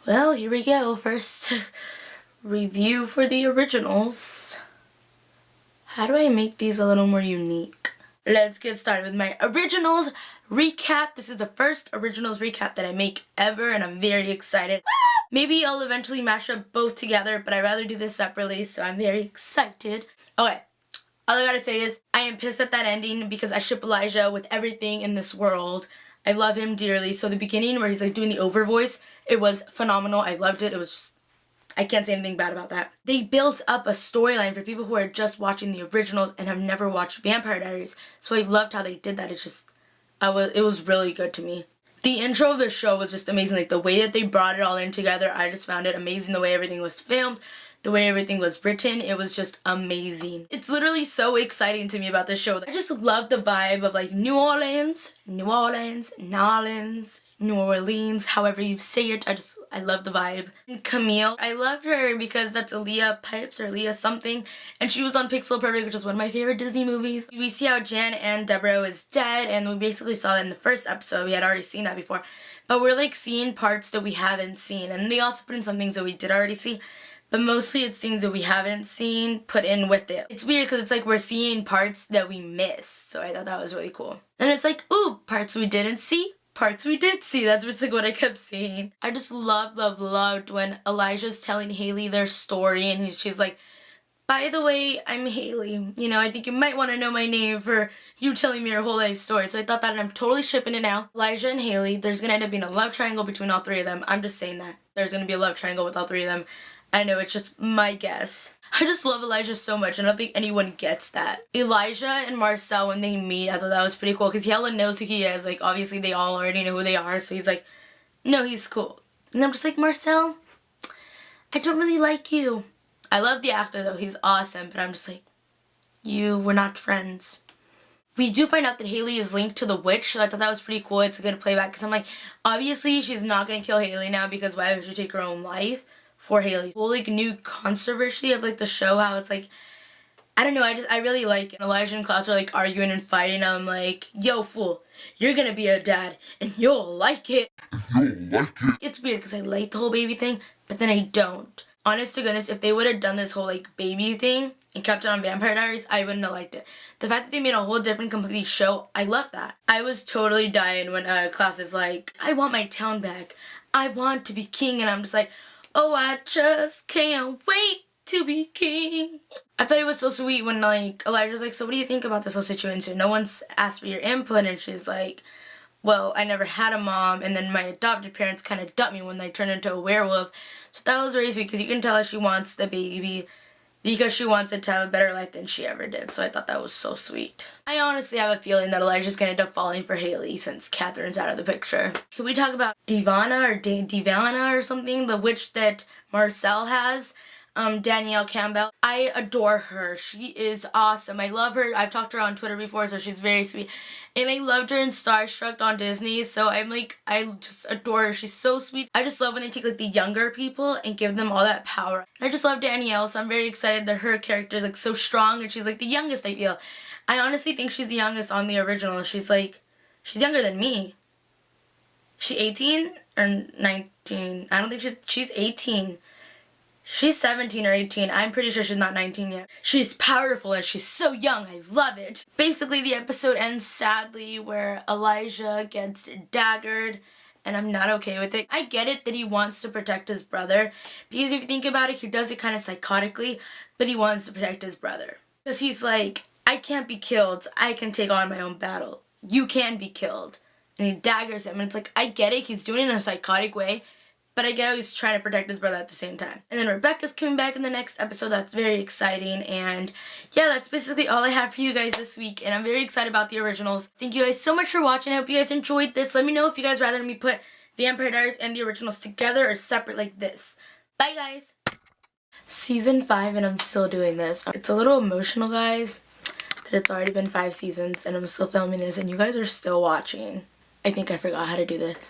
Well, here we go. First review for the originals. How do I make these a little more unique? Let's get started with my originals recap. This is the first originals recap that I make ever, and I'm very excited. Maybe I'll eventually mash up both together, but I'd rather do this separately, so I'm very excited. Okay, all I gotta say is I am pissed at that ending because I ship Elijah with everything in this world. I love him dearly. So the beginning where he's like doing the over voice, it was phenomenal. I loved it. It was just, I can't say anything bad about that. They built up a storyline for people who are just watching the originals and have never watched Vampire Diaries. So I loved how they did that. It's just, it was really good to me. The intro of the show was just amazing. Like the way that they brought it all in together, I just found it amazing. The way everything was filmed, the way everything was written, it was just amazing. It's literally so exciting to me about this show. I just love the vibe of like New Orleans, New Orleans, however you say it. I love the vibe. And Camille, I loved her because that's Aaliyah Pipes or Aaliyah something, and she was on Pixel Perfect, which is one of my favorite Disney movies. We see how Jan and Deborah is dead, and we basically saw that in the first episode. We had already seen that before, but we're like seeing parts that we haven't seen, and they also put in some things that we did already see. But mostly it's things that we haven't seen put in with it. It's weird because it's like we're seeing parts that we missed. So I thought that was really cool. And it's like, ooh, parts we didn't see, parts we did see. That's basically what I kept seeing. I just loved when Elijah's telling Haley their story and she's like, by the way, I'm Haley. You know, I think you might want to know my name for you telling me your whole life story. So I thought that, and I'm totally shipping it now. Elijah and Haley, there's going to end up being a love triangle between all three of them. I'm just saying that. There's going to be a love triangle with all three of them. I know, it's just my guess. I just love Elijah so much, and I don't think anyone gets that. Elijah and Marcel, when they meet, I thought that was pretty cool, because Helen knows who he is. Like, obviously, they all already know who they are, so he's like, no, he's cool. And I'm just like, Marcel, I don't really like you. I love the actor, though. He's awesome, but I'm just like, we're not friends. We do find out that Haley is linked to the witch, so I thought that was pretty cool. It's a good playback, because I'm like, obviously, she's not going to kill Haley now, because why would she take her own life? For Haley's whole like new controversy of like the show, how it's like, I don't know, I really like it. Elijah and Klaus are like arguing and fighting. I'm like, yo fool, you're gonna be a dad and you'll like it. It's weird because I like the whole baby thing, but then I don't. Honest to goodness, if they would have done this whole like baby thing and kept it on Vampire Diaries, I wouldn't have liked it. The fact that they made a whole different complete show, I love that. I was totally dying when Klaus is like, I want my town back. I want to be king, and I'm just like, oh, I just can't wait to be king. I thought it was so sweet when, like, Elijah's like, so what do you think about this whole situation? No one's asked for your input, and she's like, well, I never had a mom, and then my adopted parents kind of dumped me when they turned into a werewolf. So that was very sweet, because you can tell that she wants the baby because she wants it to have a better life than she ever did. So I thought that was so sweet. I honestly have a feeling that Elijah's going to end up falling for Haley since Catherine's out of the picture. Can we talk about Divana or Divana or something? The witch that Marcel has. Danielle Campbell. I adore her. She is awesome. I love her. I've talked to her on Twitter before, so she's very sweet. And I loved her in Starstruck on Disney, so I'm like, I just adore her. She's so sweet. I just love when they take like the younger people and give them all that power. And I just love Danielle, so I'm very excited that her character is like so strong and she's like the youngest, I feel. I honestly think she's the youngest on the original. She's younger than me. She 18 or 19? I don't think she's 18. She's 17 or 18. I'm pretty sure she's not 19 yet. She's powerful and she's so young. I love it. Basically, the episode ends sadly where Elijah gets daggered, and I'm not okay with it. I get it that he wants to protect his brother, because if you think about it, he does it kind of psychotically, but he wants to protect his brother. Because he's like, I can't be killed. I can take on my own battle. You can be killed. And he daggers him, and it's like, I get it. He's doing it in a psychotic way, but I get how he's trying to protect his brother at the same time. And then Rebecca's coming back in the next episode. That's very exciting. And yeah, that's basically all I have for you guys this week. And I'm very excited about the originals. Thank you guys so much for watching. I hope you guys enjoyed this. Let me know if you guys rather me put Vampire Diaries and the originals together or separate like this. Bye, guys. Season 5, and I'm still doing this. It's a little emotional, guys, that it's already been 5 seasons and I'm still filming this and you guys are still watching. I think I forgot how to do this.